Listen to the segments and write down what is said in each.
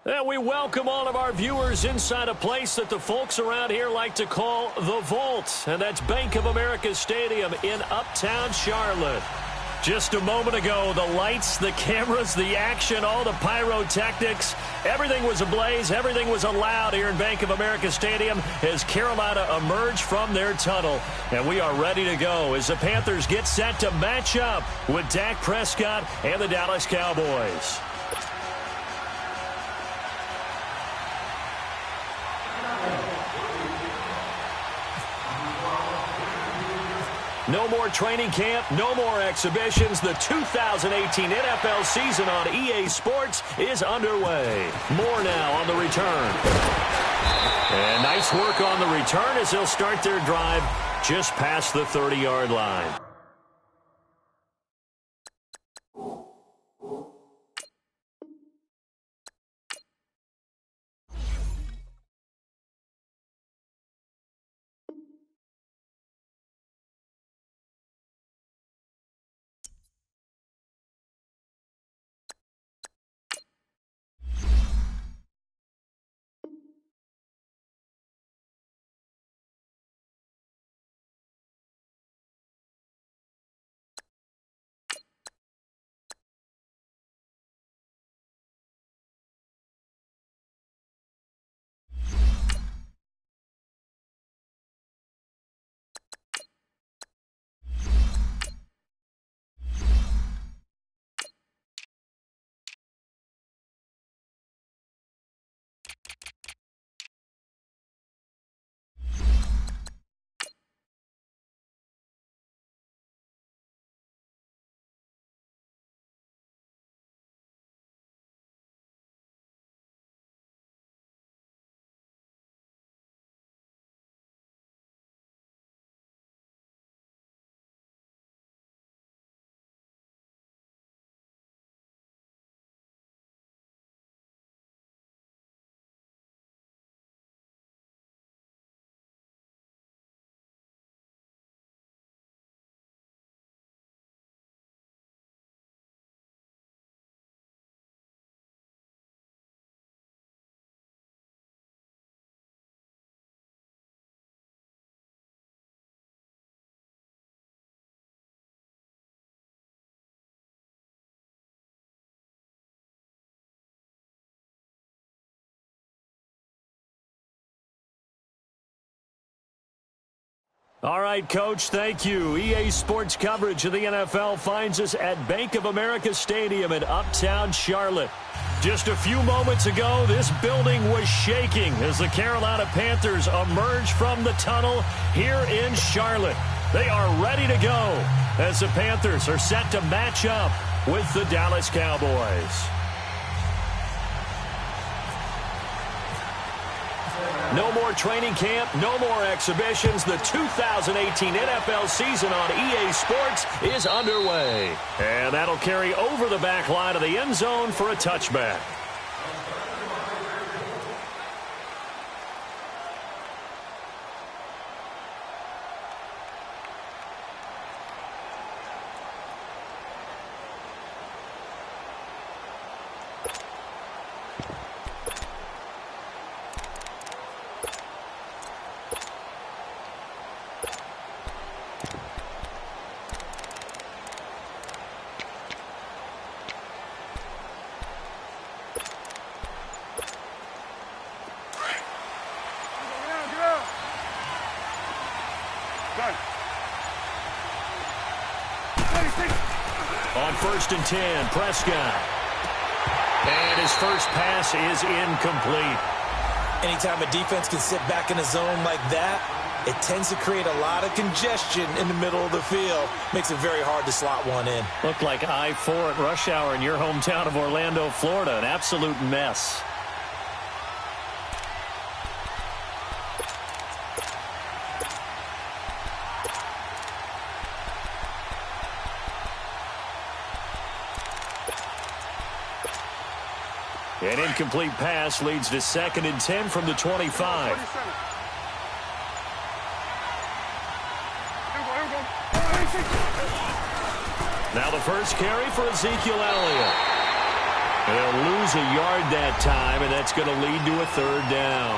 And we welcome all of our viewers inside a place that the folks around here like to call the Vault. And that's Bank of America Stadium in Uptown Charlotte. Just a moment ago, the lights, the cameras, the action, all the pyrotechnics, everything was ablaze, everything was allowed here in Bank of America Stadium as Carolina emerged from their tunnel. And we are ready to go as the Panthers get set to match up with Dak Prescott and the Dallas Cowboys. No more training camp, no more exhibitions. The 2018 NFL season on EA Sports is underway. More now on the return. And nice work on the return as they'll start their drive just past the 30-yard line. All right, Coach, thank you. EA Sports coverage of the NFL finds us at Bank of America Stadium in Uptown Charlotte. Just a few moments ago, this building was shaking as the Carolina Panthers emerged from the tunnel here in Charlotte. They are ready to go as the Panthers are set to match up with the Dallas Cowboys. No more training camp, no more exhibitions. The 2018 NFL season on EA Sports is underway. And that'll carry over the back line of the end zone for a touchback. On 1st and 10, Prescott. And his first pass is incomplete. Anytime a defense can sit back in a zone like that, it tends to create a lot of congestion in the middle of the field. Makes it very hard to slot one in. Looked like I-4 at rush hour in your hometown of Orlando, Florida. An absolute mess. An incomplete pass leads to 2nd and 10 from the 25. Now the first carry for Ezekiel Elliott. They'll lose a yard that time, and that's going to lead to a third down.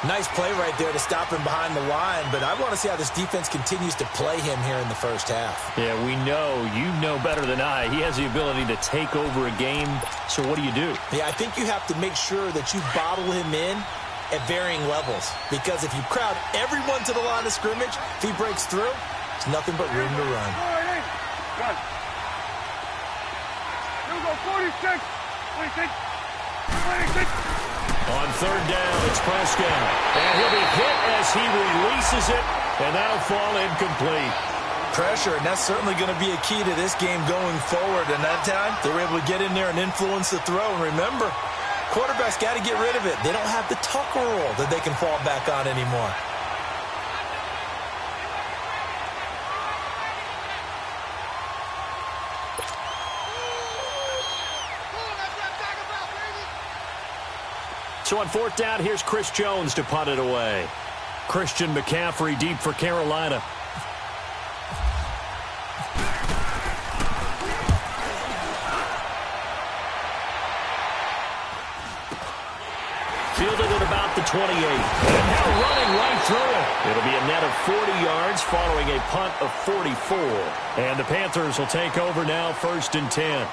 Nice play right there to stop him behind the line, but I want to see how this defense continues to play him here in the first half. Yeah, we know. You know better than I. He has the ability to take over a game, so what do you do? Yeah, I think you have to make sure that you bottle him in at varying levels, because if you crowd everyone to the line of scrimmage, if he breaks through, it's nothing but room to run. Run. You go 46, 26, 26. On third down, it's Prescott. And he'll be hit as he releases it, and that'll fall incomplete. Pressure, and that's certainly going to be a key to this game going forward. And that time, they were able to get in there and influence the throw. And remember, quarterbacks got to get rid of it. They don't have the Tucker rule that they can fall back on anymore. So on fourth down, here's Chris Jones to punt it away. Christian McCaffrey deep for Carolina. Fielded at about the 28. And now running right through it. It'll be a net of 40 yards following a punt of 44. And the Panthers will take over now, 1st and 10.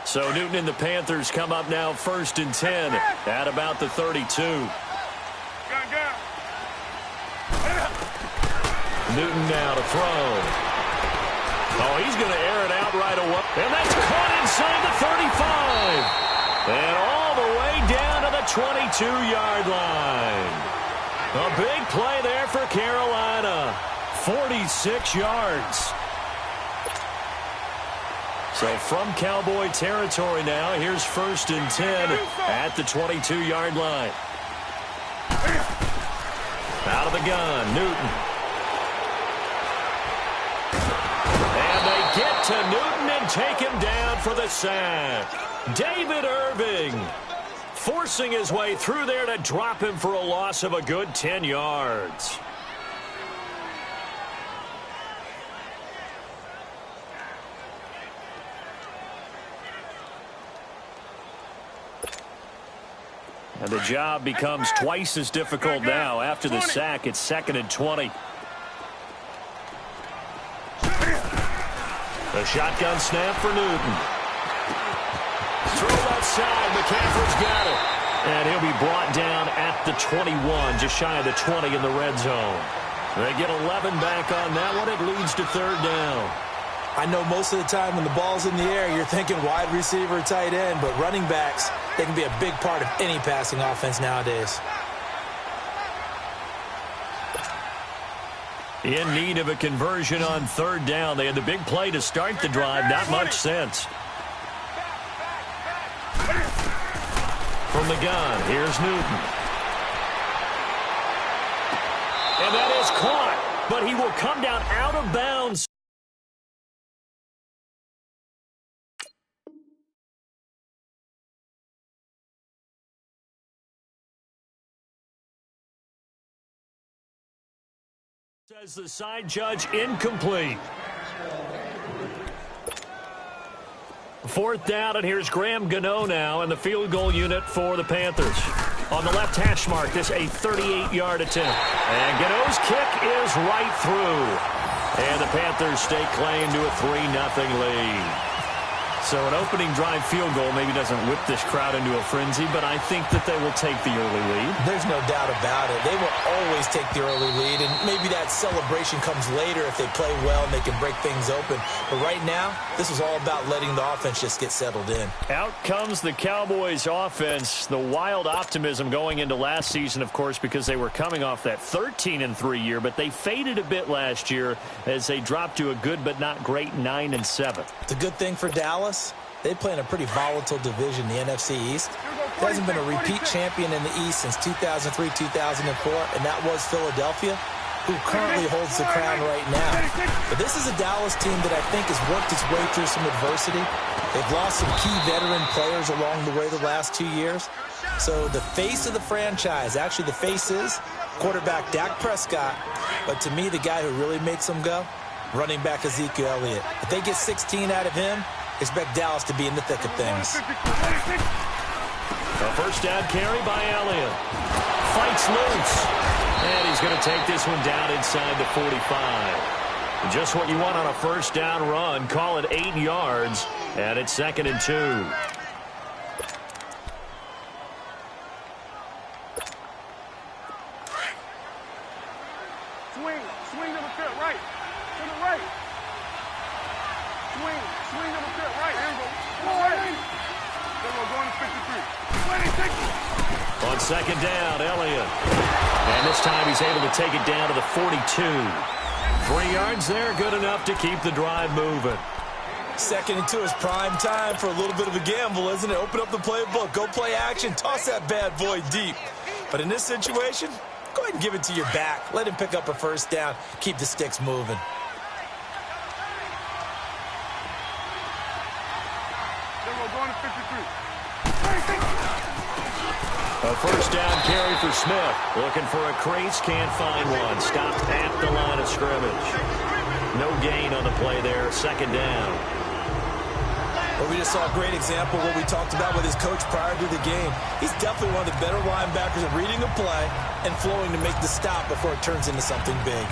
So Newton and the Panthers come up now 1st and 10 at about the 32. Newton now to throw. Oh, he's going to air it out right away. And that's caught inside the 35. And all the way down to the 22-yard line. A big play there for Carolina. 46 yards. So from Cowboy territory now, here's 1st and 10 at the 22-yard line. Out of the gun, Newton. And they get to Newton and take him down for the sack. David Irving forcing his way through there to drop him for a loss of a good 10 yards. And the job becomes twice as difficult now. After the sack, it's 2nd and 20. The shotgun snap for Newton. Throw outside. McCaffrey's got it. And he'll be brought down at the 21, just shy of the 20 in the red zone. They get 11 back on that one. It leads to 3rd down. I know most of the time when the ball's in the air, you're thinking wide receiver, tight end, but running backs, they can be a big part of any passing offense nowadays. In need of a conversion on 3rd down. They had the big play to start the drive. Not much sense. From the gun, here's Newton. And that is caught, but he will come down out of bounds. Says the side judge, incomplete. 4th down, and here's Graham Gano now in the field goal unit for the Panthers. On the left hash mark, this a 38-yard attempt. And Gano's kick is right through. And the Panthers stake claim to a 3-0 lead. So an opening drive field goal maybe doesn't whip this crowd into a frenzy, but I think that they will take the early lead. There's no doubt about it. They will always take the early lead, and maybe that celebration comes later if they play well and they can break things open. But right now, this is all about letting the offense just get settled in. Out comes the Cowboys offense. The wild optimism going into last season, of course, because they were coming off that 13-3 year, but they faded a bit last year as they dropped to a good but not great 9-7. The good thing for Dallas, They play in a pretty volatile division, the NFC East. There hasn't been a repeat champion in the East since 2003-2004, and that was Philadelphia, who currently holds the crown right now. But this is a Dallas team that I think has worked its way through some adversity. They've lost some key veteran players along the way the last 2 years. So the face of the franchise, actually the face is quarterback Dak Prescott. But to me, the guy who really makes them go, running back Ezekiel Elliott. If they get 16 out of him, expect Dallas to be in the thick of things. A first down carry by Elliott. Fights loose. And he's going to take this one down inside the 45. Just what you want on a first down run. Call it 8 yards. And it's 2nd and 2. Swing on the field, right. To the right. Swing on the field, right. There we go. Come on, right. There we go, going to 53. On 2nd down, Elliott. And this time he's able to take it down to the 42. 3 yards there, good enough to keep the drive moving. 2nd and 2 is prime time for a little bit of a gamble, isn't it? Open up the playbook, go play action, toss that bad boy deep. But in this situation, go ahead and give it to your back. Let him pick up a first down. Keep the sticks moving. There we go, going to 53. A first down carry for Smith. Looking for a crease, can't find one. Stopped at the line of scrimmage. No gain on the play there, 2nd down. Well, we just saw a great example of what we talked about with his coach prior to the game. He's definitely one of the better linebackers at reading a play and flowing to make the stop before it turns into something big.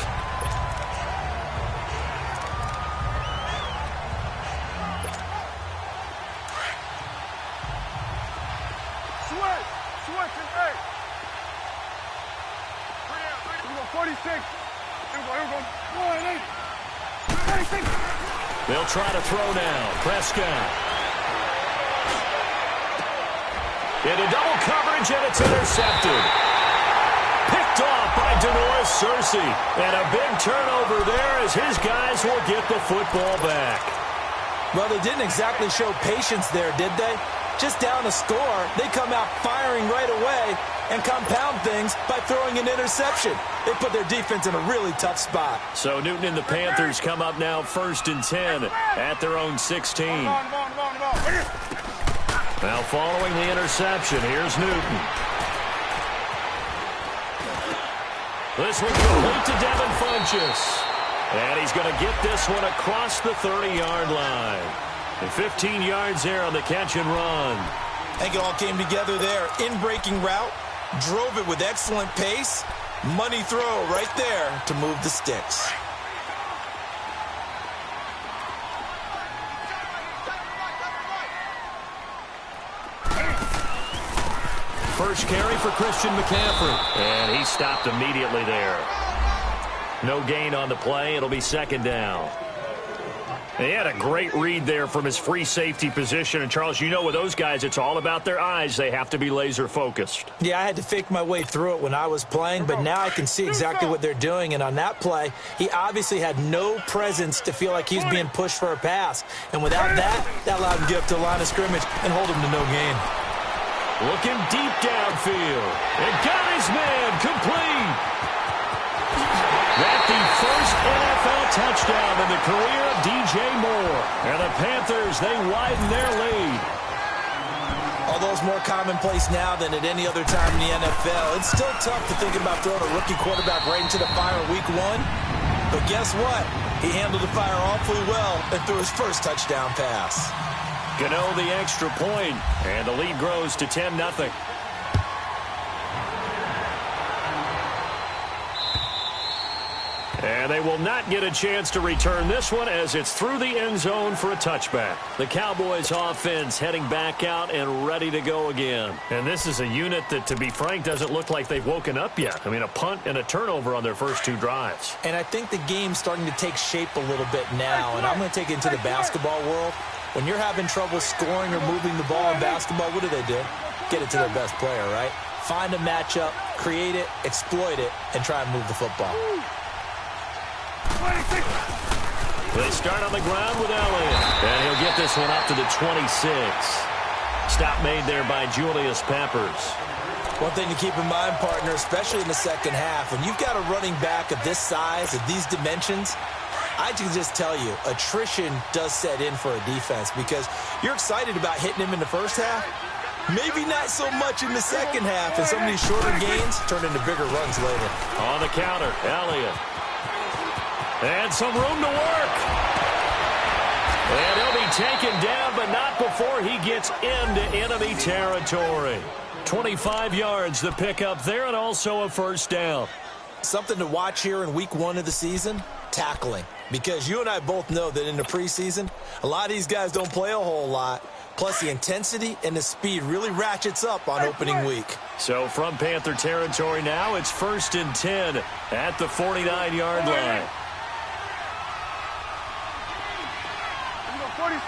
Switch and 8. Here we go, 46. Here we go. 1, 8. 86. They'll try to throw now. Prescott. Into double coverage, and it's intercepted. Picked off by Denoris Searcy. And a big turnover there as his guys will get the football back. Well, they didn't exactly show patience there, did they? Just down a score, they come out firing right away and compound things by throwing an interception. They put their defense in a really tough spot. So Newton and the Panthers come up now 1st and 10 at their own 16. Now following the interception, here's Newton. This one complete to Devin Funchess. And he's going to get this one across the 30-yard line. And 15 yards there on the catch and run. I think it all came together there. In-breaking route, drove it with excellent pace. Money throw right there to move the sticks. First carry for Christian McCaffrey. And he stopped immediately there. No gain on the play. It'll be 2nd down. He had a great read there from his free safety position. And, Charles, you know with those guys, it's all about their eyes. They have to be laser-focused. Yeah, I had to fake my way through it when I was playing, but now I can see exactly what they're doing. And on that play, he obviously had no presence to feel like he was being pushed for a pass. And without that, that allowed him to get up to the line of scrimmage and hold him to no gain. Looking deep downfield. And got his man complete. That's the first NFL touchdown in the career of DJ Moore. And the Panthers, they widen their lead. Although it's more commonplace now than at any other time in the NFL, it's still tough to think about throwing a rookie quarterback right into the fire week 1. But guess what? He handled the fire awfully well and threw his first touchdown pass. Gano the extra point, and the lead grows to 10-0. And they will not get a chance to return this one as it's through the end zone for a touchback. The Cowboys offense heading back out and ready to go again. And this is a unit that, to be frank, doesn't look like they've woken up yet. I mean, a punt and a turnover on their first 2 drives. And I think the game's starting to take shape a little bit now. And I'm going to take it into the basketball world. When you're having trouble scoring or moving the ball in basketball, what do? Get it to their best player, right? Find a matchup, create it, exploit it, and try and move the football. They start on the ground with Elliott. And he'll get this one up to the 26. Stop made there by Julius Peppers. One thing to keep in mind, partner, especially in the second half, when you've got a running back of this size, of these dimensions, I can just tell you, attrition does set in for a defense because you're excited about hitting him in the first half. Maybe not so much in the second half, and some of these shorter gains turn into bigger runs later. On the counter, Elliott. And some room to work. And he'll be taken down, but not before he gets into enemy territory. 25 yards the pickup there, and also a first down. Something to watch here in week 1 of the season, tackling. Because you and I both know that in the preseason, a lot of these guys don't play a whole lot. Plus, the intensity and the speed really ratchets up on opening week. So from Panther territory now, it's 1st and 10 at the 49-yard line. 46.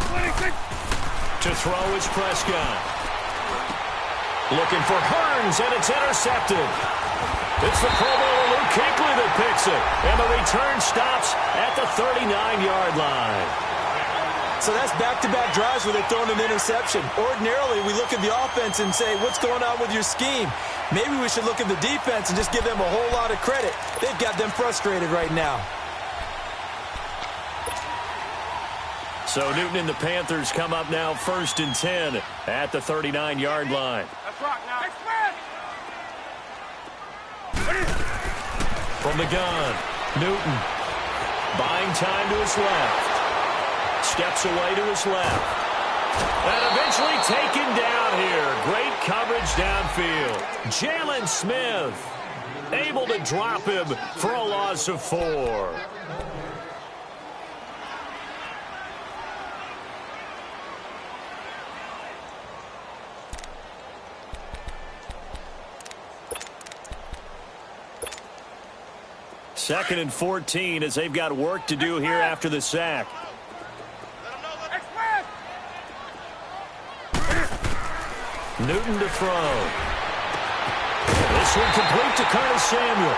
26. To throw is Prescott. Looking for Hearns, and it's intercepted. It's the Pro Bowler Luke Kuechly that picks it. And the return stops at the 39-yard line. So that's back-to-back drives where they're throwing an interception. Ordinarily, we look at the offense and say, what's going on with your scheme? Maybe we should look at the defense and just give them a whole lot of credit. They've got them frustrated right now. So Newton and the Panthers come up now 1st and 10 at the 39-yard line. Let's rock now. From the gun, Newton buying time to his left. Steps away to his left. And eventually taken down here. Great coverage downfield. Jalen Smith able to drop him for a loss of 4. Second and 14 as they've got work to do here after the sack. Newton to throw. This one complete to Curtis Samuel.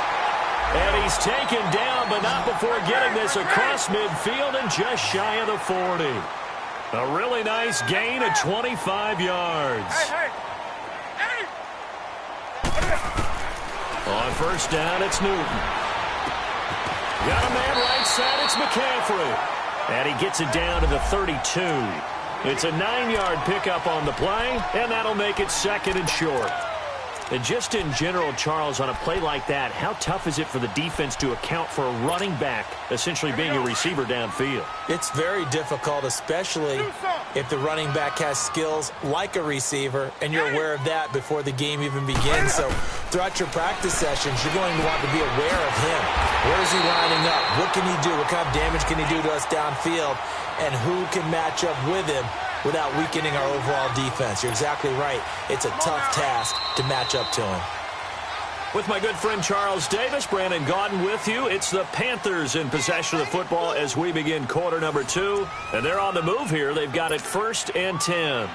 And he's taken down, but not before getting this across midfield and just shy of the 40. A really nice gain of 25 yards. On first down, it's Newton. Got a man right side, it's McCaffrey. And he gets it down to the 32. It's a 9-yard pickup on the play, and that'll make it 2nd and short. And just in general, Charles, on a play like that, how tough is it for the defense to account for a running back essentially being a receiver downfield? It's very difficult, especially if the running back has skills like a receiver, and you're aware of that before the game even begins. So throughout your practice sessions, you're going to want to be aware of him. Where is he lining up? What can he do? What kind of damage can he do to us downfield? And who can match up with him without weakening our overall defense? You're exactly right. It's a tough task to match up to him. With my good friend Charles Davis, Brandon Gaudin with you. It's the Panthers in possession of the football as we begin quarter number 2. And they're on the move here. They've got it 1st and 10.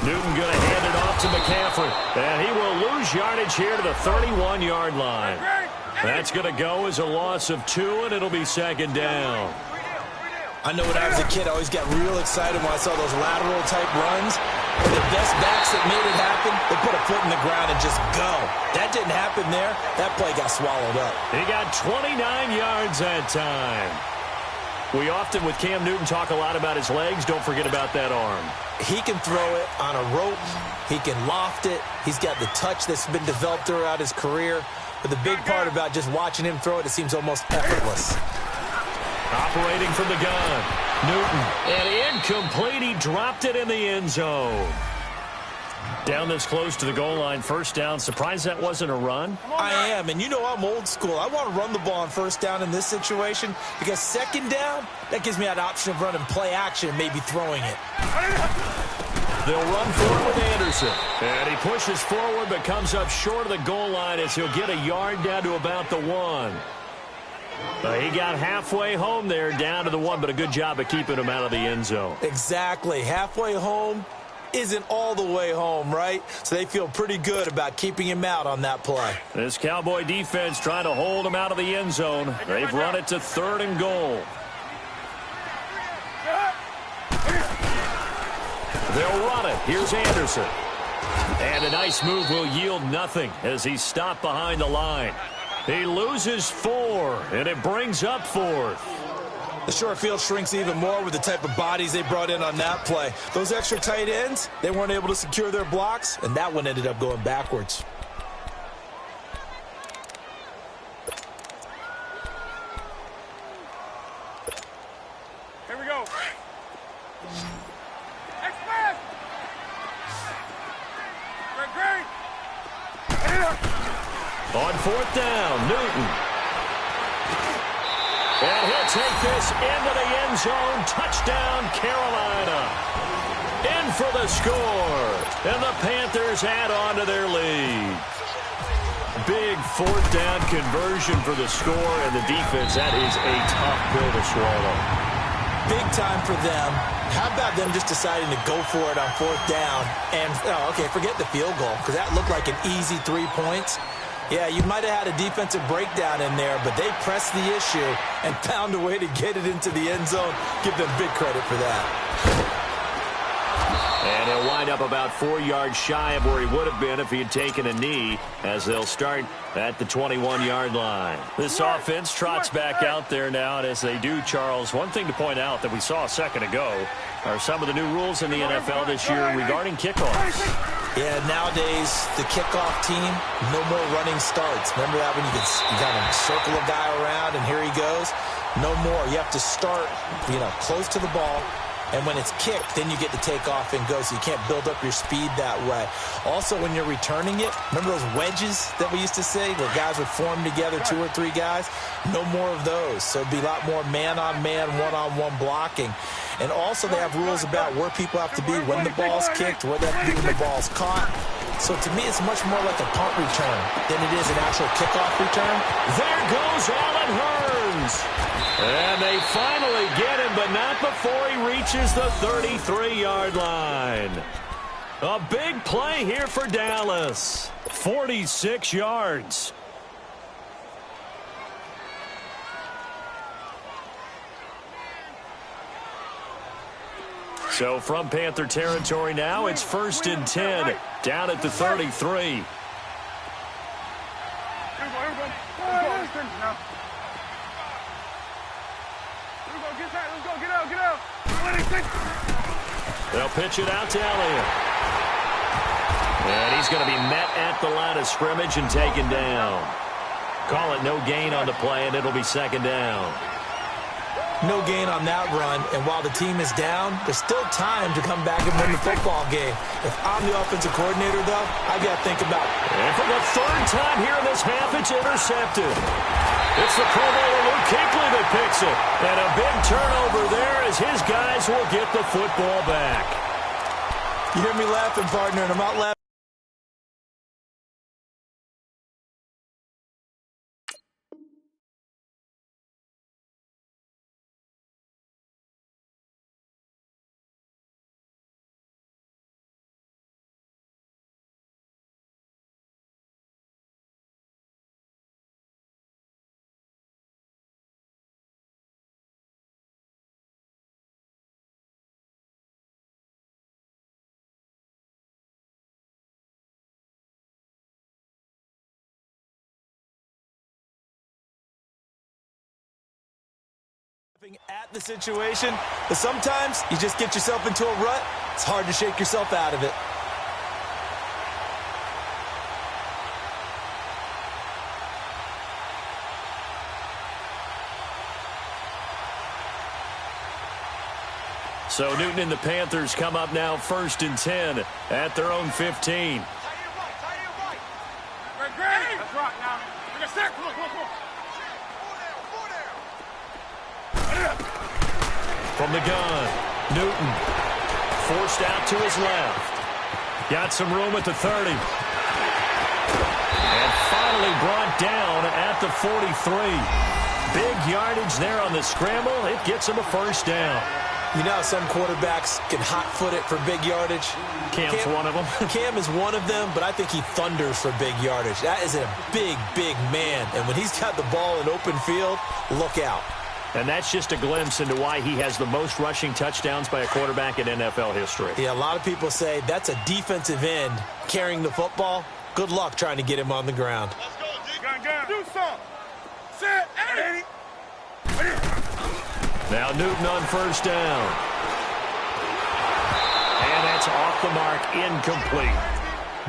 Newton going to hand it off to McCaffrey. And he will lose yardage here to the 31-yard line. That's going to go as a loss of 2, and it'll be 2nd down. I know when I was a kid, I always got real excited when I saw those lateral-type runs. And the best backs that made it happen, they put a foot in the ground and just go. That didn't happen there. That play got swallowed up. He got 29 yards that time. We often, with Cam Newton, talk a lot about his legs. Don't forget about that arm. He can throw it on a rope. He can loft it. He's got the touch that's been developed throughout his career. But the big part about just watching him throw it seems almost effortless. Operating from the gun. Newton. And incomplete. He dropped it in the end zone. Down this close to the goal line, first down. Surprised that wasn't a run? I am, and you know I'm old school. I want to run the ball on first down in this situation because 2nd down, that gives me that option of running play action and maybe throwing it. They'll run forward with Anderson. And he pushes forward but comes up short of the goal line as he'll get a yard down to about the 1. He got halfway home there, down to the 1, but a good job of keeping him out of the end zone. Exactly. Halfway home isn't all the way home, right? So they feel pretty good about keeping him out on that play. This Cowboy defense trying to hold him out of the end zone. They've run it to 3rd and goal. They'll run it. Here's Anderson. And a nice move will yield nothing as he's stopped behind the line. He loses 4, and it brings up 4th. The short field shrinks even more with the type of bodies they brought in on that play. Those extra tight ends, they weren't able to secure their blocks, and that one ended up going backwards. Here we go. Express. Great. On 4th down, Newton. And he'll take this into the end zone. Touchdown, Carolina. In for the score. And the Panthers add on to their lead. Big 4th down conversion for the score, and the defense, that is a tough pill to swallow. Big time for them. How about them just deciding to go for it on 4th down? And, okay, forget the field goal, because that looked like an easy 3 points. Yeah, you might have had a defensive breakdown in there, but they pressed the issue and found a way to get it into the end zone. Give them big credit for that. And he'll wind up about 4 yards shy of where he would have been if he had taken a knee, as they'll start at the 21-yard line. This offense trots back out there now, and as they do, Charles, one thing to point out that we saw a second ago are some of the new rules in the NFL this year regarding kickoffs. Yeah, nowadays, the kickoff team, no more running starts. Remember that when you kind of circle a guy around and here he goes? No more. You have to start, close to the ball. And when it's kicked, then you get to take off and go, so you can't build up your speed that way. Also, when you're returning it, remember those wedges that we used to say where guys would form together, 2 or 3 guys? No more of those. So it'd be a lot more man-on-man, one-on-one blocking. And also they have rules about where people have to be when the ball's kicked, where they have to be when the ball's caught. So to me, it's much more like a punt return than it is an actual kickoff return. There goes Allen Hurns. And they finally get him, but not before he reaches the 33-yard line. A big play here for Dallas. 46 yards. So from Panther territory now, it's 1st and 10, down at the 33. They'll pitch it out to Elliott. And he's going to be met at the line of scrimmage and taken down. Call it no gain on the play, and it'll be 2nd down. No gain on that run, and while the team is down, there's still time to come back and win the football game. If I'm the offensive coordinator, though, I got to think about it. And for the 3rd time here in this half, it's intercepted. It's the Pro Bowler Luke Kuechly that picks it. And a big turnover there as his guys will get the football back. You hear me laughing, partner, and I'm not laughing. At the situation, but sometimes you just get yourself into a rut. It's hard to shake yourself out of it. So Newton and the Panthers come up now 1st and 10 at their own 15. That's right now. Take a step. Come on. From the gun, Newton forced out to his left. Got some room at the 30. And finally brought down at the 43. Big yardage there on the scramble. It gets him a first down. You know how some quarterbacks can hot-foot it for big yardage? Cam's one of them. Cam is one of them, but I think he thunders for big yardage. That is a big, big man. And when he's got the ball in open field, look out. And that's just a glimpse into why he has the most rushing touchdowns by a quarterback in NFL history. Yeah, a lot of people say that's a defensive end carrying the football. Good luck trying to get him on the ground. Let's go, G. Gun. Do something. Set. Hey. Now Newton on first down. And that's off the mark, incomplete.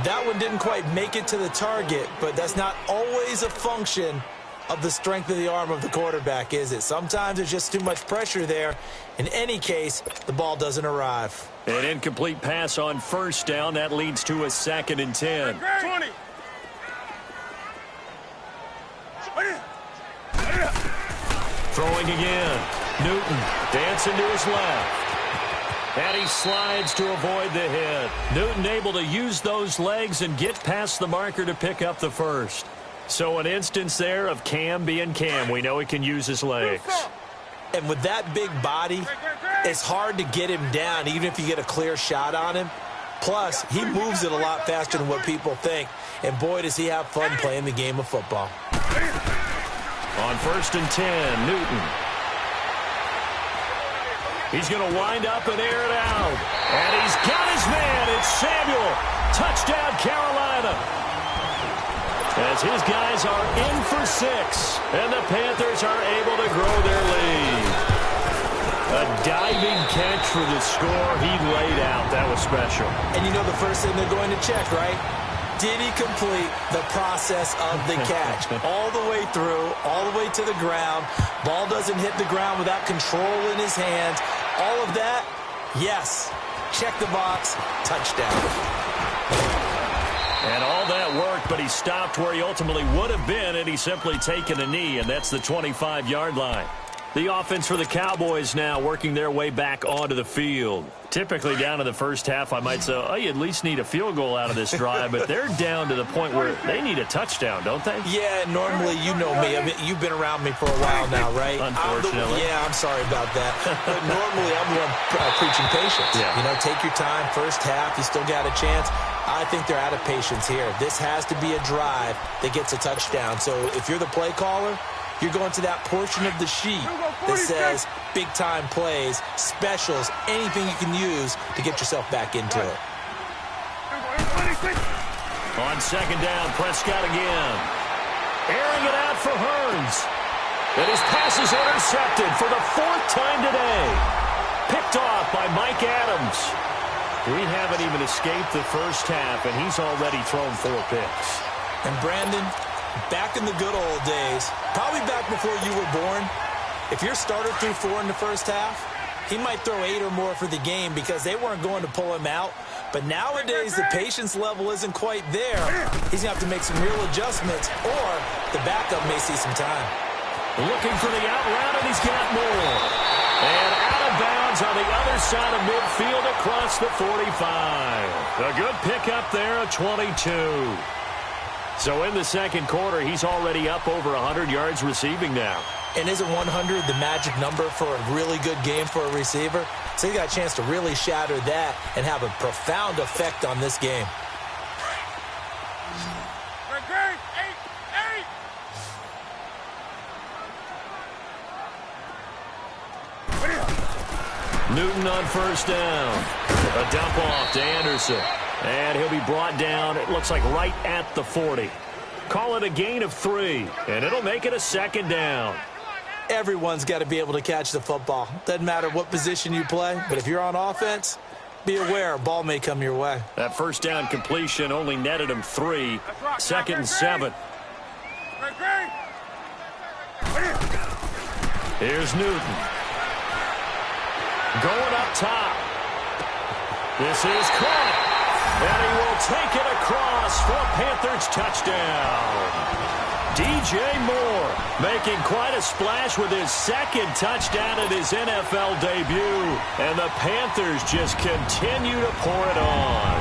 That one didn't quite make it to the target, but that's not always a function of the strength of the arm of the quarterback, is it? Sometimes there's just too much pressure there. In any case, the ball doesn't arrive. An incomplete pass on first down. That leads to a 2nd and 10. 20. Throwing again. Newton dancing to his left. And he slides to avoid the hit. Newton able to use those legs and get past the marker to pick up the first. So an instance there of Cam being Cam. We know he can use his legs. And with that big body, it's hard to get him down, even if you get a clear shot on him. Plus, he moves it a lot faster than what people think. And boy, does he have fun playing the game of football. On 1st and 10, Newton. He's going to wind up and air it out. And he's got his man. It's Samuel. Touchdown, Carolina. As his guys are in for 6. And the Panthers are able to grow their lead. A diving catch for the score. He laid out. That was special. And you know the first thing they're going to check, right? Did he complete the process of the catch? All the way through, all the way to the ground. Ball doesn't hit the ground without control in his hands. All of that, yes. Check the box, touchdown. And all that worked, but he stopped where he ultimately would have been, and he's simply taken a knee, and that's the 25-yard line. The offense for the Cowboys now working their way back onto the field. Typically down in the first half, I might say, oh, you at least need a field goal out of this drive, but they're down to the point where they need a touchdown, don't they? Yeah, normally, you know me. I mean, you've been around me for a while now, right? Unfortunately. I'm sorry about that. But normally, I'm the one preaching patience. Yeah. You know, take your time. First half, you still got a chance. I think they're out of patience here. This has to be a drive that gets a touchdown. So if you're the play caller, you're going to that portion of the sheet that says big-time plays, specials, anything you can use to get yourself back into it. On 2nd down, Prescott again. Airing it out for Hearns. And his pass is intercepted for the 4th time today. Picked off by Mike Adams. We haven't even escaped the first half, and he's already thrown 4 picks. And Brandon, back in the good old days, probably back before you were born, if your starter threw 4 in the first half, he might throw 8 or more for the game because they weren't going to pull him out. But nowadays, the patience level isn't quite there. He's going to have to make some real adjustments, or the backup may see some time. Looking for the out route, and he's got more. And out of bounds on the other side of midfield across the 45. A good pickup there, a 22. So in the second quarter, he's already up over 100 yards receiving now. And isn't 100 the magic number for a really good game for a receiver? So he got a chance to really shatter that and have a profound effect on this game. Newton on first down. A dump off to Anderson. And he'll be brought down, it looks like right at the 40. Call it a gain of 3, and it'll make it a 2nd down. Everyone's got to be able to catch the football. Doesn't matter what position you play, but if you're on offense, be aware a ball may come your way. That first down completion only netted him 3. 2nd and 7. Here's Newton. Going up top. This is caught. And he will take it across for a Panthers touchdown. DJ Moore making quite a splash with his 2nd touchdown at his NFL debut. And the Panthers just continue to pour it on.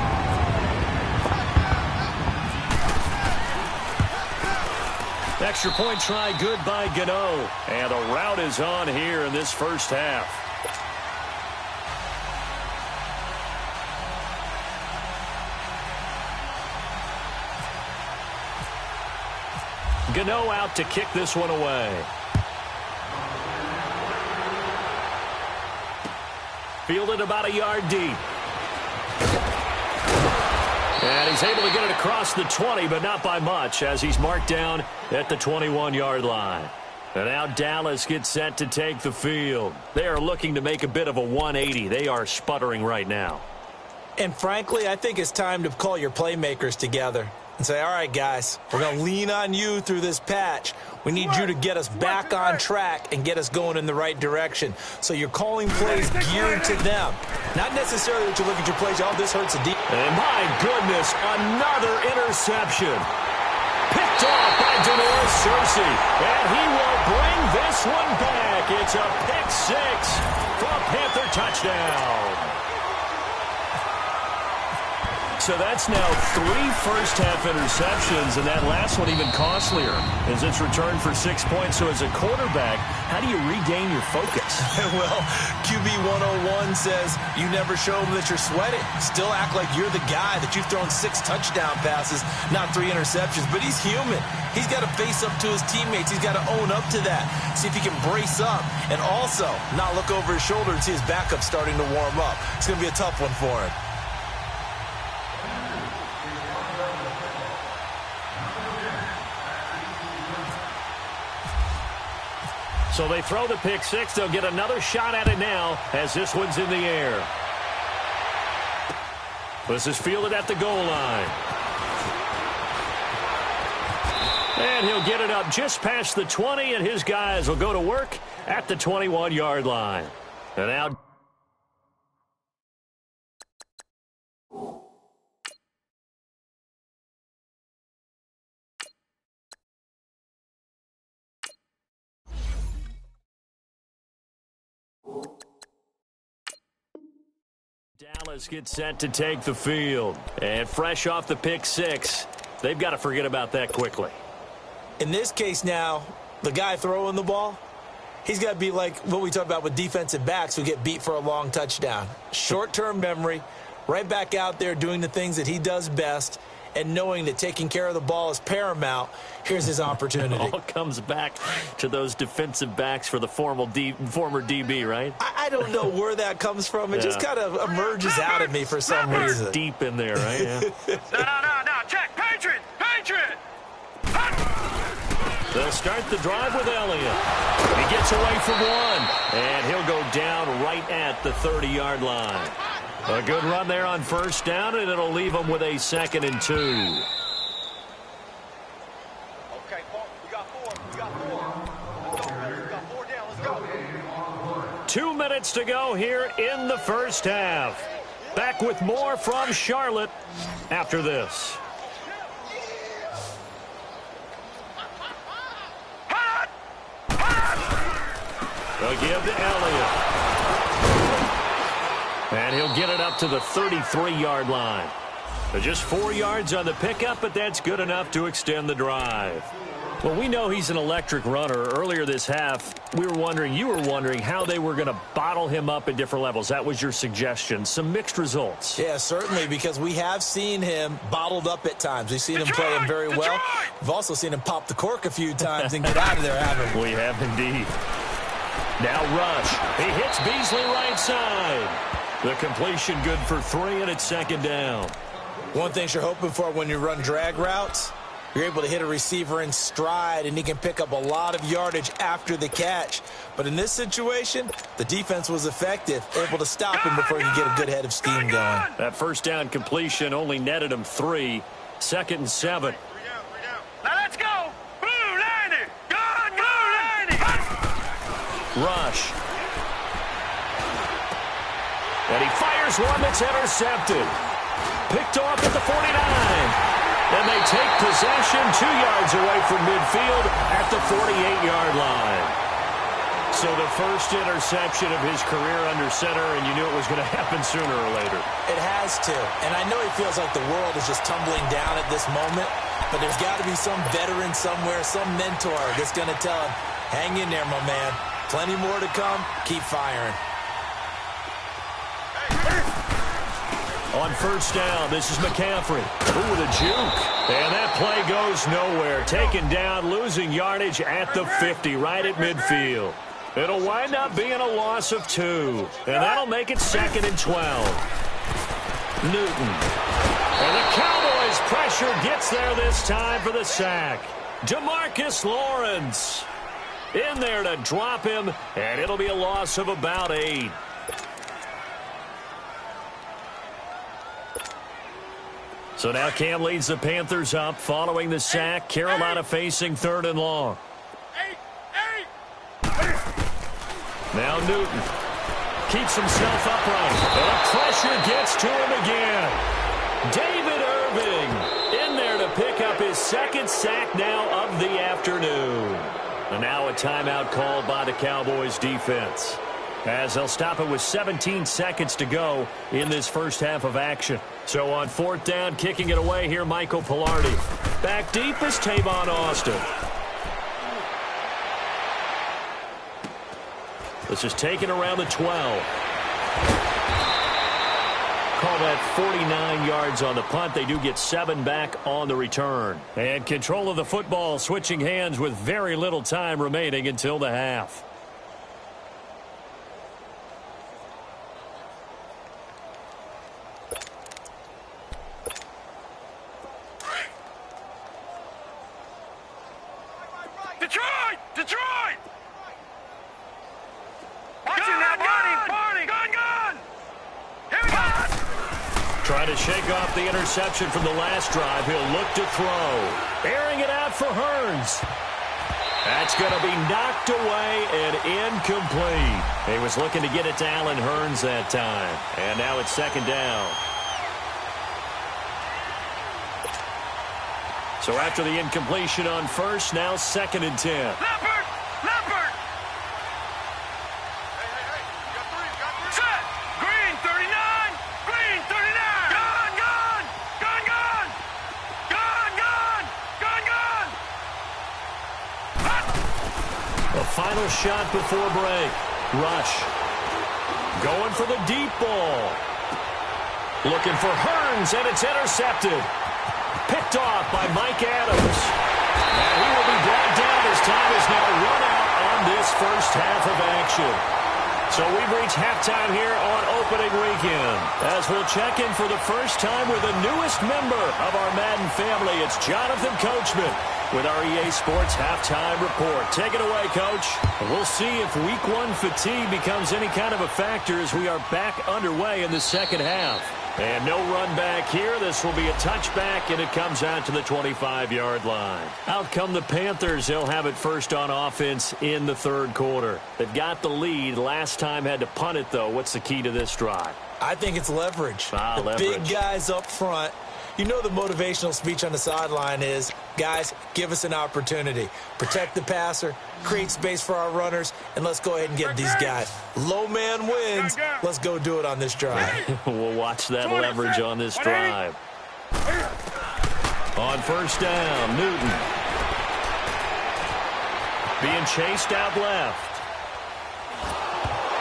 Extra point try good by Gano. And a rout is on here in this first half. Gano out to kick this one away. Fielded about a yard deep. And he's able to get it across the 20, but not by much, as he's marked down at the 21-yard line. And now Dallas gets set to take the field. They are looking to make a bit of a 180. They are sputtering right now. And frankly, I think it's time to call your playmakers together and say, all right, guys, we're going to lean on you through this patch. We need you to get us back on track and get us going in the right direction. So you're calling plays geared to them. Not necessarily that you look at your plays, oh, this hurts a deep. And my goodness, another interception. Picked off by Denoris Cersei. And he will bring this one back. It's a pick six for a Panther touchdown. So that's now 3 first-half interceptions, and that last one even costlier as it's returned for 6 points. So as a quarterback, how do you regain your focus? Well, QB 101 says you never show them that you're sweating. Still act like you're the guy, that you've thrown 6 touchdown passes, not 3 interceptions. But he's human. He's got to face up to his teammates. He's got to own up to that. See if he can brace up and also not look over his shoulder and see his backup starting to warm up. It's going to be a tough one for him. So they throw the pick six. They'll get another shot at it now as this one's in the air. This is fielded at the goal line. And he'll get it up just past the 20, and his guys will go to work at the 21-yard line. And now Dallas gets set to take the field. And fresh off the pick six, they've got to forget about that quickly. In this case now, the guy throwing the ball, he's got to be like what we talk about with defensive backs who get beat for a long touchdown. Short-term memory, right back out there doing the things that he does best, and knowing that taking care of the ball is paramount. Here's his opportunity. It all comes back to those defensive backs for the former DB, right? I don't know where that comes from. It just kind of emerges out of me for some reason. Deep in there, right? Yeah. No. Check. Patriot. They'll start the drive with Elliott. He gets away from one, and he'll go down right at the 30-yard line. A good run there on first down, and it'll leave them with a 2nd and 2. Okay, we got 4. We got 4 down. Let's go. 2 minutes to go here in the first half. Back with more from Charlotte after this. They'll give to Elliott. And he'll get it up to the 33-yard line. Just 4 yards on the pickup, but that's good enough to extend the drive. Well, we know he's an electric runner. Earlier this half, you were wondering how they were going to bottle him up at different levels. That was your suggestion. Some mixed results. Yeah, certainly, because we have seen him bottled up at times. We've seen him play him very well. We've also seen him pop the cork a few times and get out of there, haven't we? We have indeed. Now Rush. He hits Beasley right side. The completion good for 3, and it's 2nd down. One thing you're hoping for when you run drag routes, you're able to hit a receiver in stride, and he can pick up a lot of yardage after the catch. But in this situation, the defense was effective, able to stop him before he could get a good head of steam going. That first down completion only netted him 3. 2nd and 7. Now let's go. Blue Liney. Blue Liney. Rush. And he fires one that's intercepted. Picked off at the 49. And they take possession 2 yards away from midfield at the 48-yard line. So the first interception of his career under center, and you knew it was going to happen sooner or later. It has to. And I know he feels like the world is just tumbling down at this moment. but there's got to be some veteran somewhere, some mentor that's going to tell him, hang in there, my man. Plenty more to come. Keep firing. On first down, this is McCaffrey. Ooh, with a juke. And that play goes nowhere. Taken down, losing yardage at the 50, right at midfield. It'll wind up being a loss of 2. And that'll make it 2nd and 12. Newton. And the Cowboys pressure gets there this time for the sack. DeMarcus Lawrence in there to drop him, and it'll be a loss of about 8. So now Cam leads the Panthers up following the sack. Carolina facing 3rd and long. Now Newton keeps himself upright. And pressure gets to him again. David Irving in there to pick up his 2nd sack now of the afternoon. And now a timeout called by the Cowboys defense, as they'll stop it with 17 seconds to go in this first half of action. So on 4th down, kicking it away here, Michael Pilardi. Back deep is Tavon Austin. This is taken around the 12. Call that 49 yards on the punt. They do get 7 back on the return. And control of the football switching hands with very little time remaining until the half. Detroit! Detroit! Watch him now, Barney! Gun! Here we go! Trying to shake off the interception from the last drive. He'll look to throw. Airing it out for Hearns. That's going to be knocked away and incomplete. He was looking to get it to Allen Hearns that time. And now it's 2nd down. So after the incompletion on first, now 2nd and 10. Leopard! Set! Green 39! Green 39! Gun! The final shot before break. Rush. Going for the deep ball. Looking for Hearns, and it's intercepted. Picked off by Mike Adams. And he will be brought down as time is now run out on this first half of action. So we've reached halftime here on opening weekend, as we'll check in for the first time with the newest member of our Madden family. It's Jonathan Coachman with our EA Sports Halftime Report. Take it away, Coach. We'll see if Week 1 fatigue becomes any kind of a factor as we are back underway in the second half. And no run back here. This will be a touchback, and it comes out to the 25-yard line. Out come the Panthers. They'll have it first on offense in the 3rd quarter. They've got the lead. Last time had to punt it, though. What's the key to this drive? I think it's leverage. Leverage. Big guys up front. You know the motivational speech on the sideline is, guys, give us an opportunity. Protect the passer, create space for our runners, and let's go ahead and get these guys. Low man wins. Let's go do it on this drive. We'll watch that leverage on this drive. On first down, Newton. Being chased out left.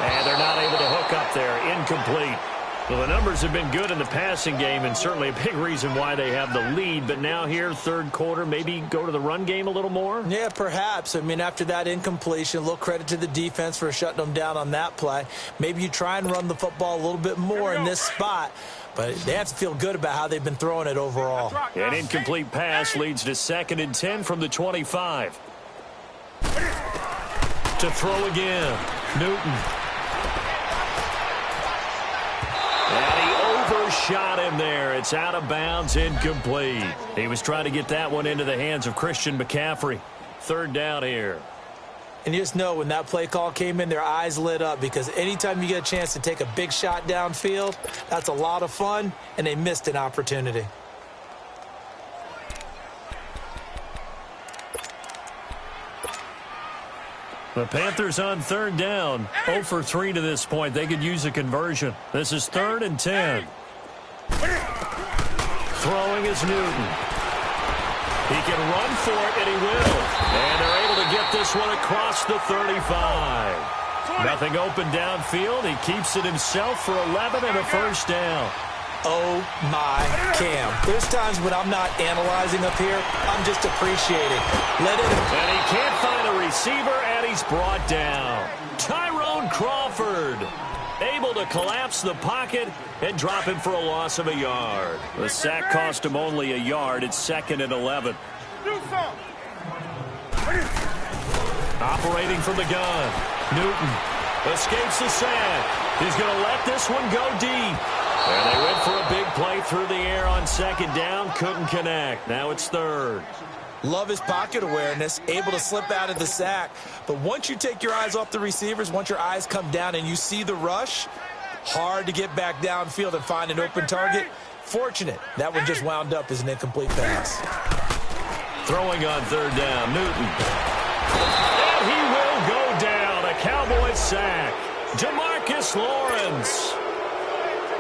And they're not able to hook up there. Incomplete. Well, the numbers have been good in the passing game, and certainly a big reason why they have the lead. But now here, 3rd quarter, maybe go to the run game a little more? Yeah, perhaps. I mean, after that incompletion, a little credit to the defense for shutting them down on that play. Maybe you try and run the football a little bit more in this spot. But they have to feel good about how they've been throwing it overall. An incomplete pass leads to 2nd and 10 from the 25. To throw again, Newton. And he overshot him there. It's out of bounds, incomplete. He was trying to get that one into the hands of Christian McCaffrey. 3rd down here. And you just know when that play call came in, their eyes lit up, because anytime you get a chance to take a big shot downfield, that's a lot of fun, and they missed an opportunity. The Panthers on 3rd down, 0 for 3 to this point. They could use a conversion. This is 3rd and 10. Throwing is Newton. He can run for it, and he will. And they're able to get this one across the 35. Nothing open downfield. He keeps it himself for 11 and a first down. Oh, my Cam. There's times when I'm not analyzing up here. I'm just appreciating. Let it. And he can't find a receiver, and he's brought down. Tyrone Crawford able to collapse the pocket and drop him for a loss of a yard. The sack cost him only a yard. It's 2nd and 11. Operating from the gun. Newton escapes the sack. He's going to let this one go deep. And they went for a big play through the air on 2nd down. Couldn't connect. Now it's 3rd. Love his pocket awareness, able to slip out of the sack. But once you take your eyes off the receivers, once your eyes come down and you see the rush, hard to get back downfield and find an open target. Fortunate, that one just wound up as an incomplete pass. Throwing on 3rd down, Newton. And he will go down. A Cowboys sack. Jamarcus Lawrence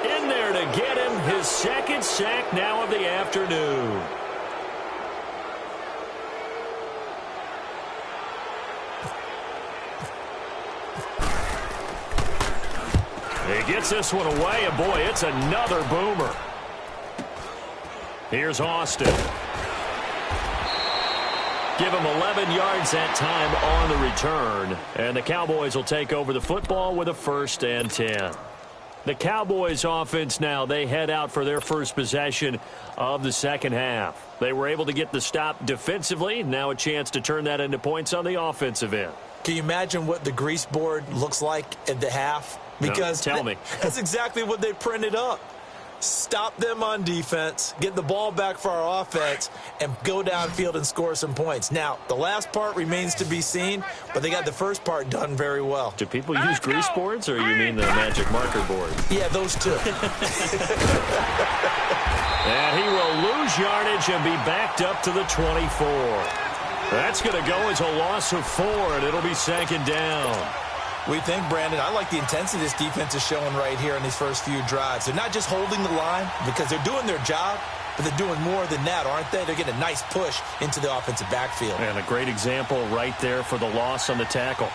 in there to get him his 2nd sack now of the afternoon. He gets this one away, and boy, it's another boomer. Here's Austin. Give him 11 yards that time on the return, and the Cowboys will take over the football with a 1st and 10. The Cowboys offense now, they head out for their first possession of the 2nd half. They were able to get the stop defensively. Now a chance to turn that into points on the offensive end. Can you imagine what the grease board looks like at the half? Because no, tell me. That's exactly what they printed up. Stop them on defense, get the ball back for our offense, and go downfield and score some points. Now, the last part remains to be seen, but they got the first part done very well. Do people use grease boards, or you mean the magic marker board? Yeah, those two. And he will lose yardage and be backed up to the 24. That's going to go as a loss of 4, and it'll be 2nd down. We think, Brandon, I like the intensity this defense is showing right here in these first few drives. They're not just holding the line because they're doing their job, but they're doing more than that, aren't they? They're getting a nice push into the offensive backfield. And a great example right there for the loss on the tackle.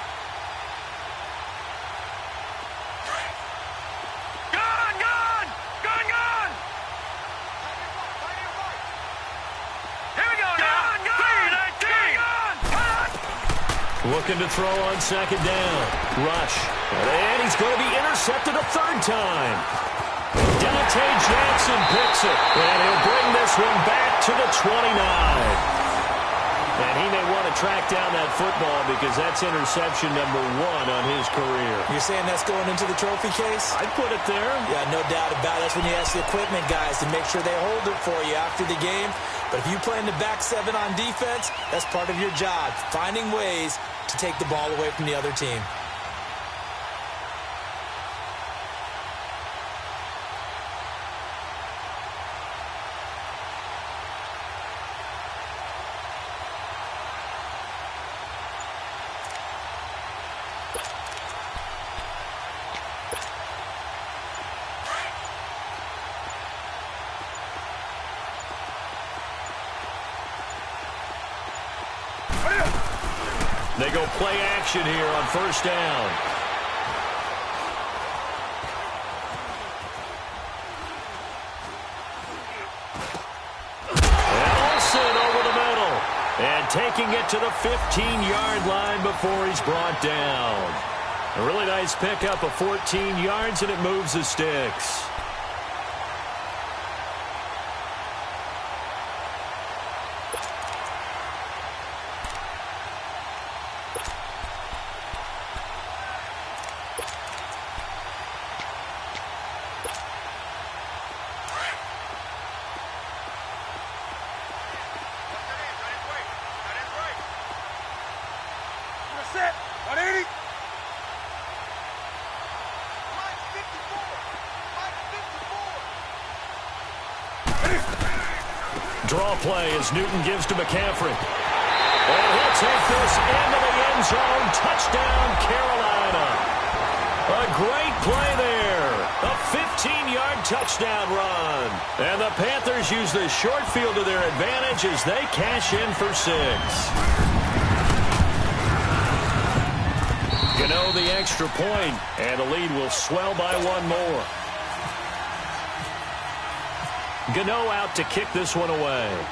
Looking to throw on 2nd down. Rush. And he's going to be intercepted a 3rd time. Dante Jackson picks it. And he'll bring this one back to the 29. And he may want to track down that football because that's interception number 1 on his career. You're saying that's going into the trophy case? I'd put it there. Yeah, no doubt about it. That's when you ask the equipment guys to make sure they hold it for you after the game. But if you play in the back 7 on defense, that's part of your job, finding ways to take the ball away from the other team. They go play action here on 1st down. And Olsen over the middle. And taking it to the 15-yard line before he's brought down. A really nice pickup of 14 yards, and it moves the sticks. Draw play as Newton gives to McCaffrey. And he'll take this into the end zone. Touchdown, Carolina. A great play there. A 15-yard touchdown run. And the Panthers use the short field to their advantage as they cash in for 6. Gano the extra point, and the lead will swell by 1 more. Gano out to kick this one away.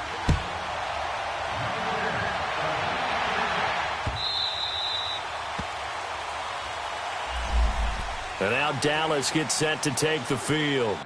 And now Dallas gets set to take the field.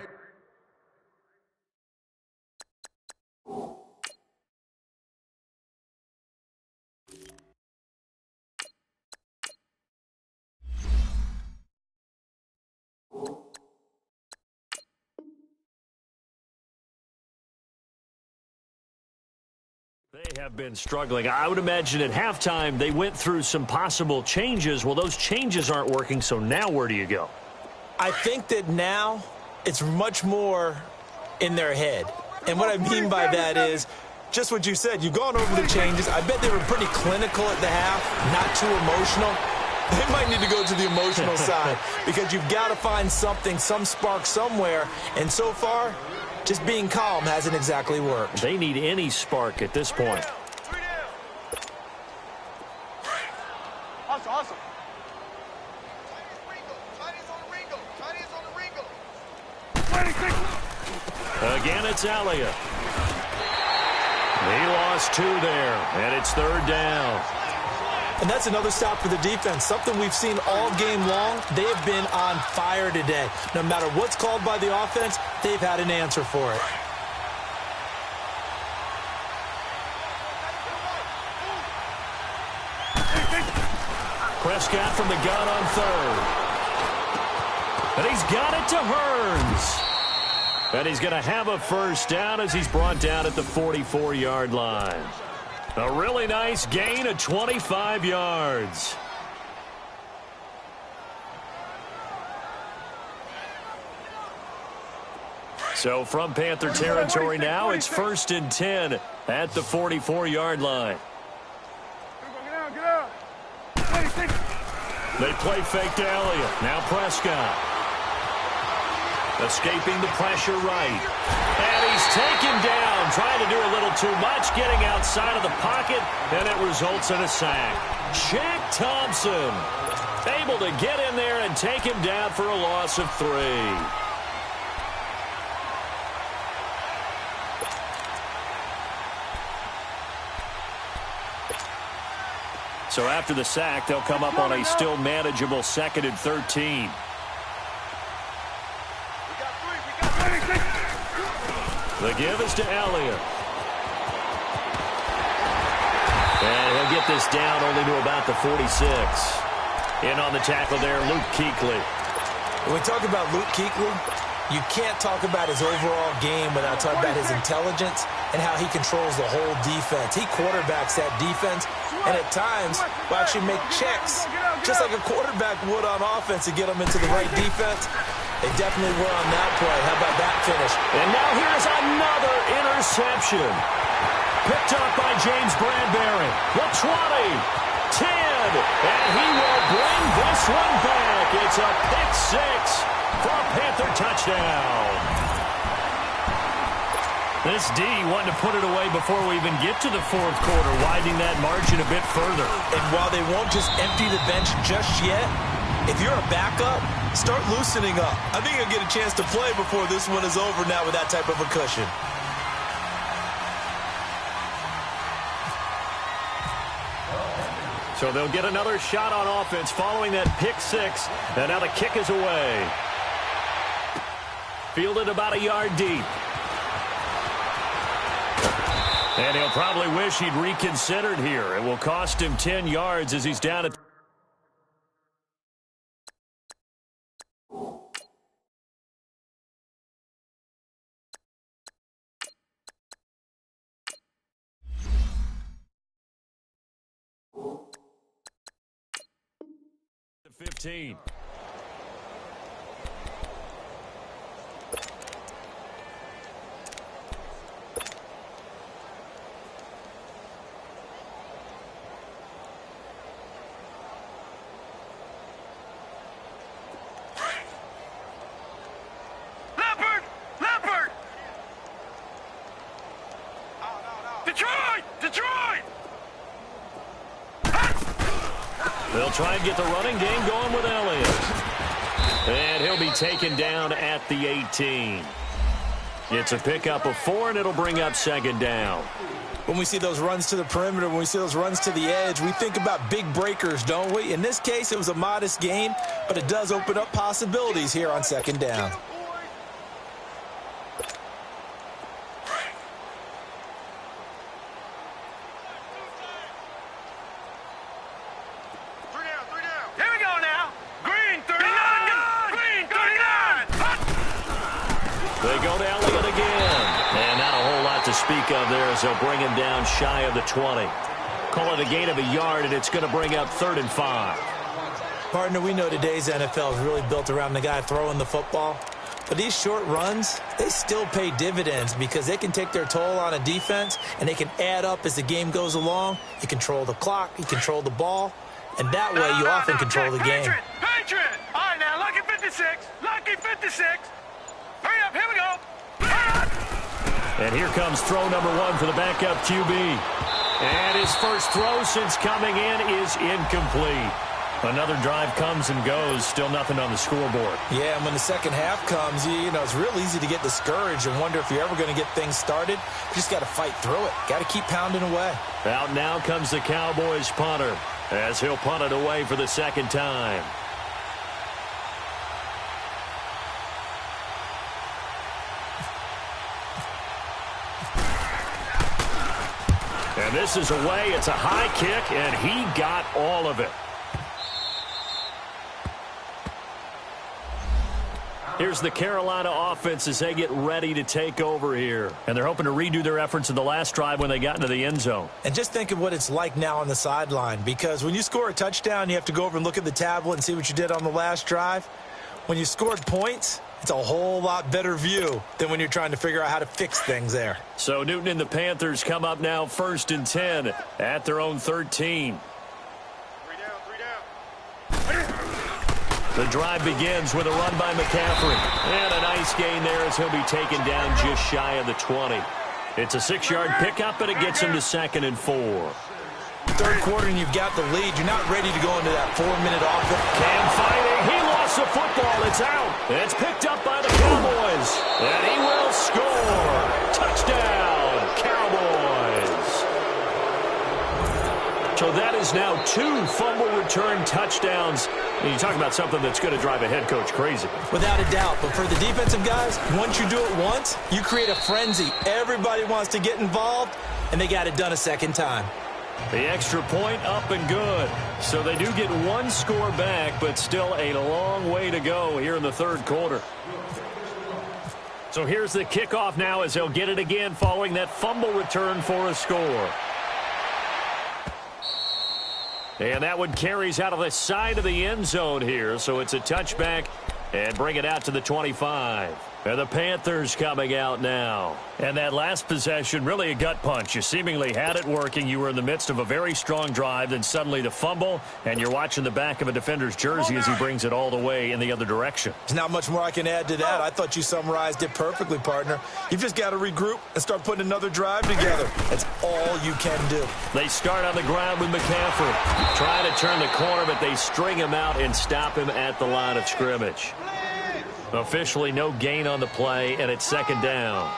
They have been struggling. I would imagine at halftime they went through some possible changes. Well, those changes aren't working, so now where do you go? I think that now it's much more in their head. And what I mean by that is just what you said. You've gone over the changes. I bet they were pretty clinical at the half, not too emotional. They might need to go to the emotional side because you've got to find something, some spark somewhere. And so far, just being calm hasn't exactly worked. They need any spark at this point. Awesome. Again, it's Elliott. He lost 2 there, and it's 3rd down. And that's another stop for the defense, something we've seen all game long. They have been on fire today. No matter what's called by the offense, they've had an answer for it. Prescott from the gun on 3rd. And he's got it to Hearns. And he's going to have a first down as he's brought down at the 44-yard line. A really nice gain of 25 yards. So from Panther territory now, it's 1st and 10 at the 44-yard line. They play fake to Elliott. Now Prescott. Escaping the pressure right. And he's taken down, trying to do a little too much, getting outside of the pocket, and it results in a sack. Shaq Thompson able to get in there and take him down for a loss of 3. So after the sack, they'll come up on a still manageable 2nd and 13. The give is to Elliott. And he'll get this down only to about the 46. In on the tackle there, Luke Kuechly. When we talk about Luke Kuechly, you can't talk about his overall game without talking about his intelligence and how he controls the whole defense. He quarterbacks that defense, and at times will actually make checks, just like a quarterback would on offense to get them into the right defense. They definitely were on that play. How about that finish? And now here's another interception. Picked up by James Bradbury. The 20, 10, and he will bring this one back. It's a pick 6 for a Panther touchdown. This D wanting to put it away before we even get to the 4th quarter, widening that margin a bit further. And while they won't just empty the bench just yet, if you're a backup, start loosening up. I think you'll get a chance to play before this one is over now with that type of a cushion. So they'll get another shot on offense following that pick 6. And now the kick is away. Fielded about a yard deep. And he'll probably wish he'd reconsidered here. It will cost him 10 yards as he's down at... to 15. try and get the running game going with Elliott. And he'll be taken down at the 18. It's a pickup of 4, and it'll bring up second down. When we see those runs to the perimeter, when we see those runs to the edge, we think about big breakers, don't we? In this case, it was a modest gain, but it does open up possibilities here on second down. Speak of there as they'll bring him down shy of the 20. Call it a gain of a yard, and it's going to bring up 3rd and 5. Partner, we know today's NFL is really built around the guy throwing the football. But these short runs, they still pay dividends because they can take their toll on a defense, and they can add up as the game goes along. You control the clock, you control the ball, and that way you often control the game. Patriot! All right, now, lucky 56. Lucky 56. Hurry up, here we go. Hurry up. And here comes throw number 1 for the backup QB. And his first throw since coming in is incomplete. Another drive comes and goes. Still nothing on the scoreboard. Yeah, and when the second half comes, you know, it's real easy to get discouraged and wonder if you're ever going to get things started. You just got to fight through it. Got to keep pounding away. Out now comes the Cowboys punter as he'll punt it away for the second time. And this is away. It's a high kick, and he got all of it. Here's the Carolina offense as they get ready to take over here. And they're hoping to redo their efforts in the last drive when they got into the end zone. And just think of what it's like now on the sideline, because when you score a touchdown, you have to go over and look at the tablet and see what you did on the last drive. When you scored points, it's a whole lot better view than when you're trying to figure out how to fix things there. So Newton and the Panthers come up now 1st and 10 at their own 13. 3 down. The drive begins with a run by McCaffrey. And a nice gain there as he'll be taken down just shy of the 20. It's a 6-yard pickup, and it gets him to 2nd and 4. Third quarter and you've got the lead. You're not ready to go into that 4-minute offense. Cam fighting. He lost the football. It's out. It's picked up by the Cowboys. And he will score. Touchdown, Cowboys. So that is now 2 fumble return touchdowns. And you talk about something that's going to drive a head coach crazy. Without a doubt. But for the defensive guys, once you do it once, you create a frenzy. Everybody wants to get involved, and they got it done a second time. The extra point up and good. So they do get 1 score back, but still a long way to go here in the 3rd quarter. So here's the kickoff now as they'll get it again following that fumble return for a score. And that one carries out of the side of the end zone here. So it's a touchback and bring it out to the 25. And the Panthers coming out now. And that last possession, really a gut punch. You seemingly had it working. You were in the midst of a very strong drive. Then suddenly the fumble, and you're watching the back of a defender's jersey as he brings it all the way in the other direction. There's not much more I can add to that. I thought you summarized it perfectly, partner. You've just got to regroup and start putting another drive together. That's all you can do. They start on the ground with McCaffrey. Trying to turn the corner, but they string him out and stop him at the line of scrimmage. Officially no gain on the play, and it's 2nd down.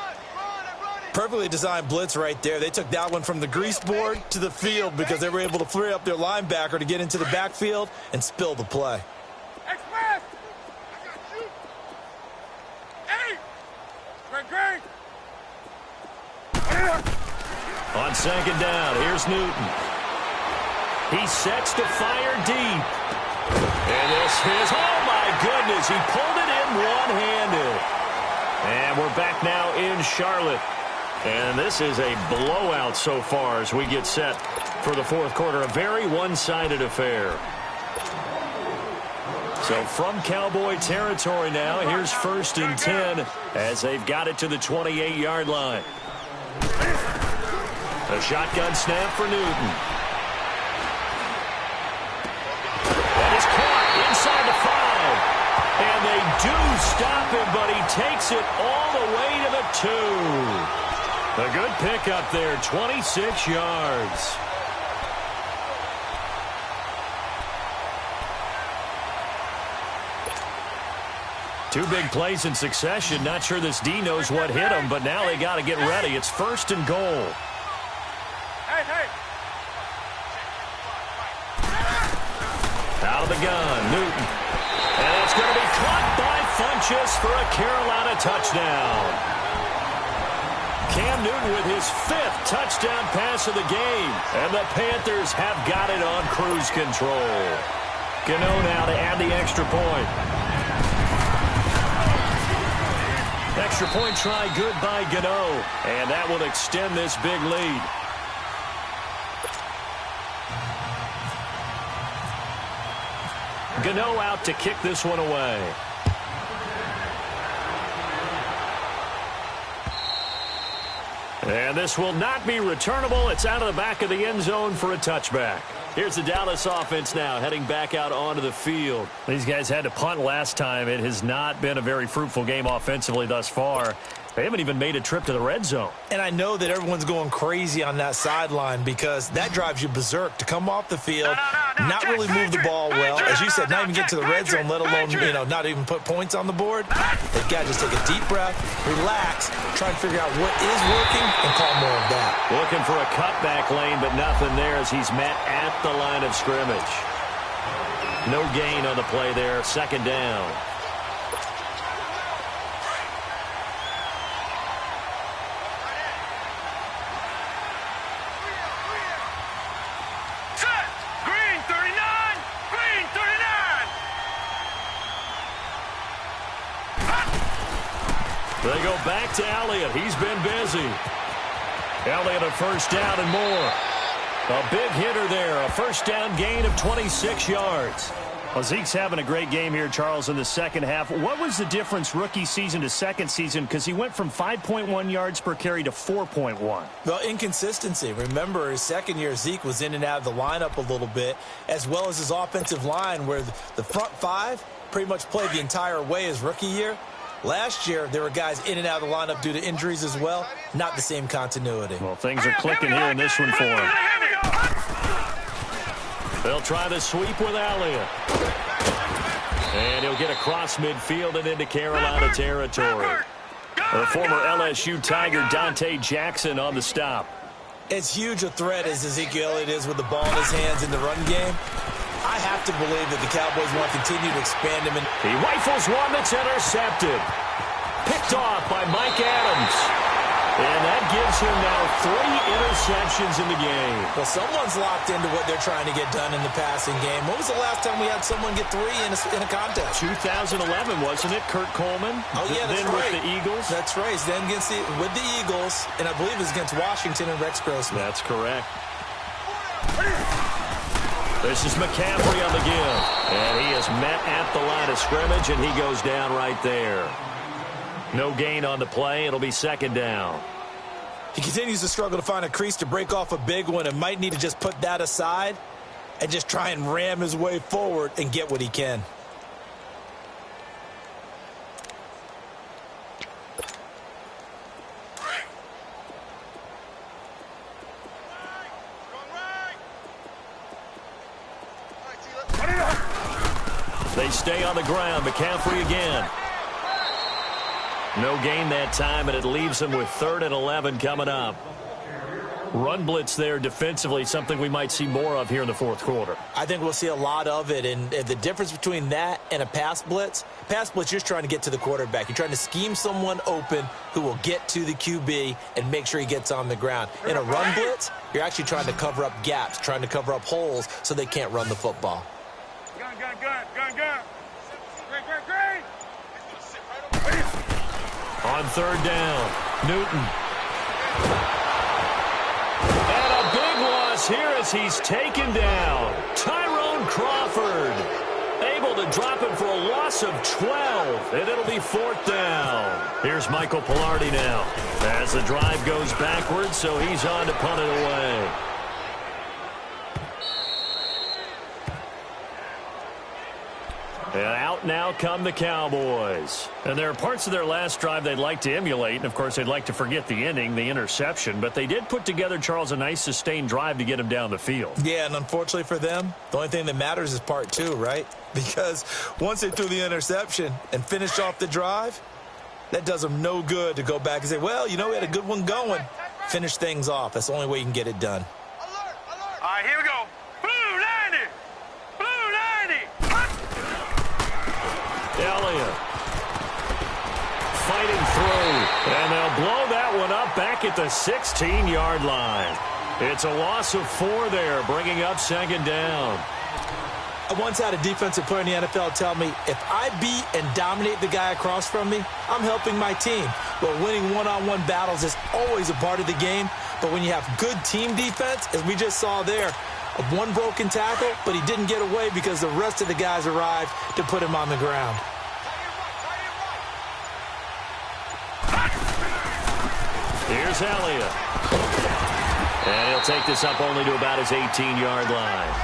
Perfectly designed blitz right there. They took that one from the grease board to the field because they were able to free up their linebacker to get into the backfield and spill the play. Express! Hey! Great! On 2nd down, here's Newton. He sets to fire deep. And this is, oh my goodness, he pulled it in one-handed. And we're back now in Charlotte. And this is a blowout so far as we get set for the 4th quarter. A very one-sided affair. So from Cowboy territory now, here's 1st and 10 as they've got it to the 28-yard line. A shotgun snap for Newton. Inside the 5. And they do stop him, but he takes it all the way to the 2. A good pickup there, 26 yards. Two big plays in succession. Not sure this D knows what hit him, but now they got to get ready. It's 1st and goal. Hey. Out of the gun, Newton. And it's going to be caught by Funchess for a Carolina touchdown. Cam Newton with his 5th touchdown pass of the game. And the Panthers have got it on cruise control. Gano now to add the extra point. Extra point try good by Gano. And that will extend this big lead. Gano out to kick this one away. And this will not be returnable. It's out of the back of the end zone for a touchback. Here's the Dallas offense now heading back out onto the field. These guys had to punt last time. It has not been a very fruitful game offensively thus far. They haven't even made a trip to the red zone. And I know that everyone's going crazy on that sideline because that drives you berserk to come off the field, not really move the ball well. As you said, not even get to the red zone, let alone, not even put points on the board. They've got to just take a deep breath, relax, try and figure out what is working and call more of that. Looking for a cutback lane, but nothing there as he's met at the line of scrimmage. No gain on the play there, 2nd down. They go back to Elliott. He's been busy. Elliott a 1st down and more. A big hitter there. A 1st down gain of 26 yards. Well, Zeke's having a great game here, Charles, in the second half. What was the difference rookie season to second season? Because he went from 5.1 yards per carry to 4.1. Well, inconsistency. Remember, his second year, Zeke was in and out of the lineup a little bit, as well as his offensive line, where the front 5 pretty much played the entire way his rookie year. Last year, there were guys in and out of the lineup due to injuries as well. Not the same continuity. Well, things are clicking here in this one for him. They'll try the sweep with Elliott. And he'll get across midfield and into Carolina territory. The former LSU Tiger Dante Jackson on the stop. As huge a threat as Ezekiel Elliott is with the ball in his hands in the run game, I have to believe that the Cowboys want to continue to expand him. He rifles one that's intercepted. Picked off by Mike Adams. And that gives him now 3 interceptions in the game. Well, someone's locked into what they're trying to get done in the passing game. When was the last time we had someone get 3 in a contest? 2011, wasn't it? Kurt Coleman. Oh, yeah, that's then right. with the Eagles. That's right. Then with the Eagles, and I believe it was against Washington and Rex Grossman. That's correct. This is McCaffrey on the give. And he is met at the line of scrimmage, and he goes down right there. No gain on the play. It'll be 2nd down. He continues to struggle to find a crease to break off a big one and might need to just put that aside and just try and ram his way forward and get what he can. They stay on the ground. McCaffrey again. No gain that time, and it leaves them with 3rd and 11 coming up. Run blitz there defensively, something we might see more of here in the 4th quarter. I think we'll see a lot of it, and the difference between that and a pass blitz, you're just trying to get to the quarterback. You're trying to scheme someone open who will get to the QB and make sure he gets on the ground. In a run blitz, you're actually trying to cover up gaps, trying to cover up holes so they can't run the football. Gun. On 3rd down, Newton. And a big loss here as he's taken down. Tyrone Crawford able to drop him for a loss of 12, and it'll be 4th down. Here's Michael Pilardi now as the drive goes backwards, so he's on to punt it away. And out now come the Cowboys. And there are parts of their last drive they'd like to emulate. And, of course, they'd like to forget the ending, the interception. But they did put together, Charles, a nice sustained drive to get them down the field. Yeah, and unfortunately for them, the only thing that matters is part two, right? Because once they threw the interception and finished off the drive, that does them no good to go back and say, well, you know, we had a good one going. Finish things off. That's the only way you can get it done. Alert, alert. All right, here we go. Blue 90. Blue 90. Elliott fighting through, and they'll blow that one up back at the 16-yard line. It's a loss of 4 there, bringing up second down. I once had a defensive player in the NFL tell me, if I beat and dominate the guy across from me, I'm helping my team. But winning one-on-one battles is always a part of the game. But when you have good team defense, as we just saw there, one broken tackle, but he didn't get away because the rest of the guys arrived to put him on the ground. Here's Elliott. And he'll take this up only to about his 18-yard line.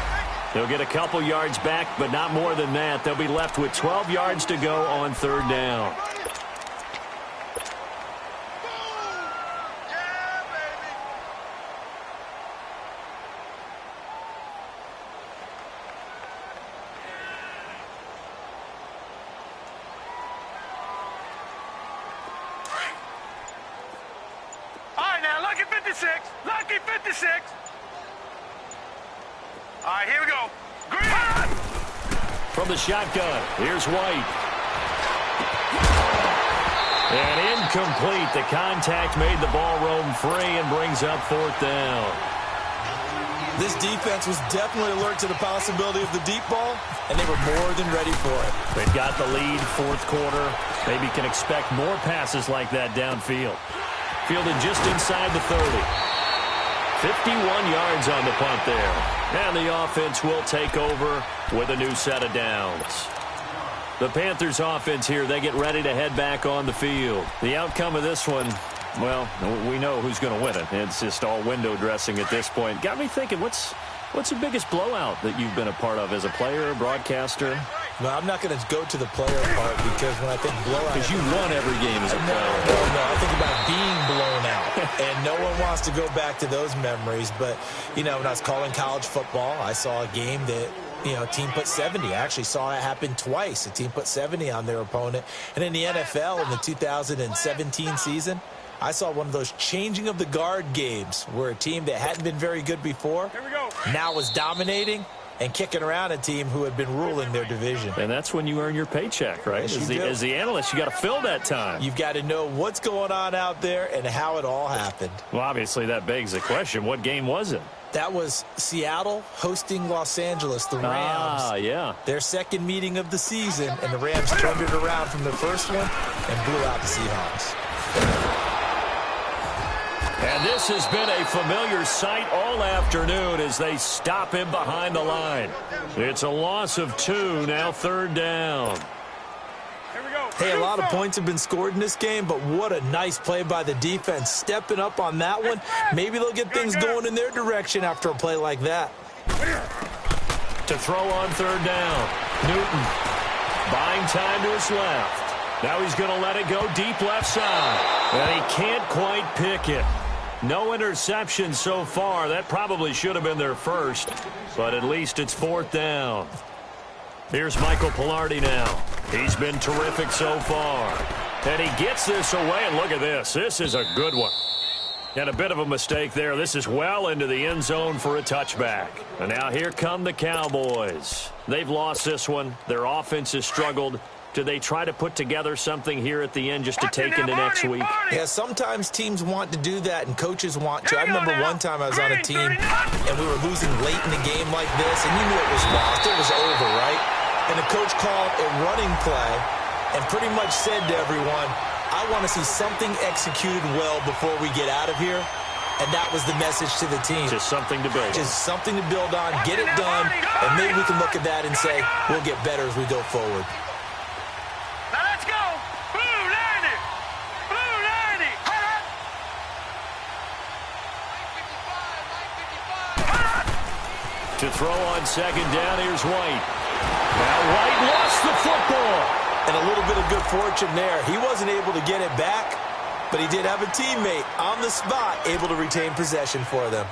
He'll get a couple yards back, but not more than that. They'll be left with 12 yards to go on third down. Lucky 56. Lucky 56. All right, here we go. Green. From the shotgun, here's White. And incomplete. The contact made the ball roam free and brings up fourth down. This defense was definitely alert to the possibility of the deep ball, and they were more than ready for it. They've got the lead, fourth quarter. Maybe can expect more passes like that downfield. Fielded just inside the 30. 51 yards on the punt there. And the offense will take over with a new set of downs. The Panthers offense here, they get ready to head back on the field. The outcome of this one, well, we know who's going to win it. It's just all window dressing at this point. Got me thinking, what's the biggest blowout that you've been a part of as a player, broadcaster? No, I'm not going to go to the player part because when I think blowout... Because you won every game as a player. No, I think about being blown out. And no one wants to go back to those memories. But, you know, when I was calling college football, I saw a game that, you know, a team put 70. I actually saw it happen twice. A team put 70 on their opponent. And in the NFL in the 2017 season, I saw one of those changing of the guard games where a team that hadn't been very good before now was dominating and kicking around a team who had been ruling their division. And that's when you earn your paycheck, right? Yes, as the analyst, you got to fill that time. You've got to know what's going on out there and how it all happened. Well, obviously, that begs the question, what game was it? That was Seattle hosting Los Angeles, the Rams. Ah, yeah. Their second meeting of the season, and the Rams turned it around from the first one and blew out the Seahawks. And this has been a familiar sight all afternoon as they stop him behind the line. It's a loss of 2, now third down. Hey, a lot of points have been scored in this game, but what a nice play by the defense. Stepping up on that one, maybe they'll get things going in their direction after a play like that. To throw on third down, Newton buying time to his left. Now he's going to let it go deep left side, and he can't quite pick it. No interception so far. That probably should have been their first, but at least it's fourth down. Here's Michael Pilardi now. He's been terrific so far. And he gets this away, and look at this. This is a good one. And a bit of a mistake there. This is well into the end zone for a touchback. And now here come the Cowboys. They've lost this one. Their offense has struggled. Do they try to put together something here at the end just to take into next week? Yeah, sometimes teams want to do that and coaches want to. I remember one time I was on a team and we were losing late in the game like this, and you knew it was lost. It was over, right? And the coach called a running play and pretty much said to everyone, I want to see something executed well before we get out of here. And that was the message to the team. Just something to build on. Just something to build on, get it done, and maybe we can look at that and say, we'll get better as we go forward. Now let's go. Blue 90. Blue 90. To throw on second down, here's White. Now White lost the fortune there. He wasn't able to get it back, but he did have a teammate on the spot able to retain possession for them.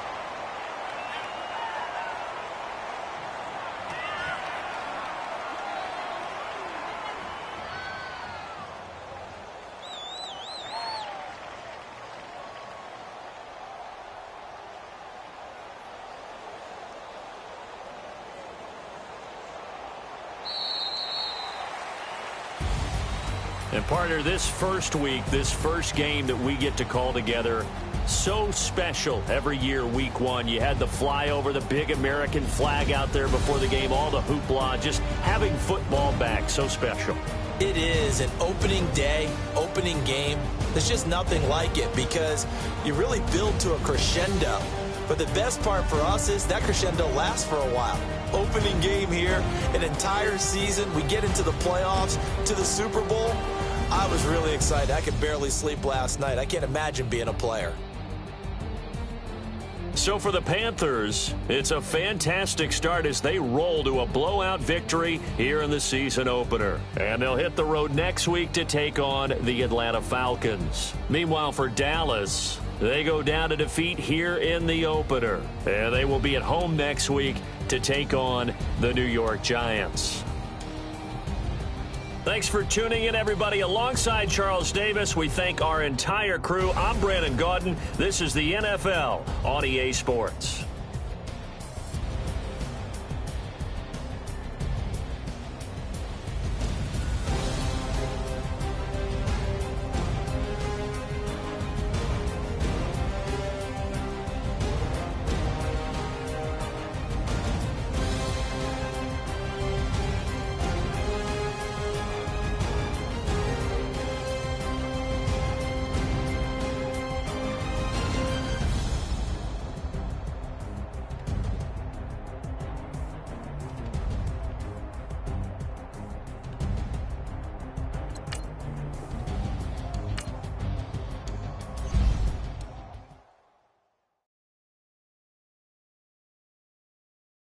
And partner, this first week, this first game that we get to call together, so special every year, week one. You had the flyover, the big American flag out there before the game, all the hoopla, just having football back, so special. It is an opening day, opening game. There's just nothing like it because you really build to a crescendo. But the best part for us is that crescendo lasts for a while. Opening game here, an entire season. We get into the playoffs, to the Super Bowl. I was really excited. I could barely sleep last night. I can't imagine being a player. So for the Panthers, it's a fantastic start as they roll to a blowout victory here in the season opener. And they'll hit the road next week to take on the Atlanta Falcons. Meanwhile, for Dallas, they go down to defeat here in the opener. And they will be at home next week to take on the New York Giants. Thanks for tuning in, everybody. Alongside Charles Davis, we thank our entire crew. I'm Brandon Gaudin. This is the NFL on EA Sports.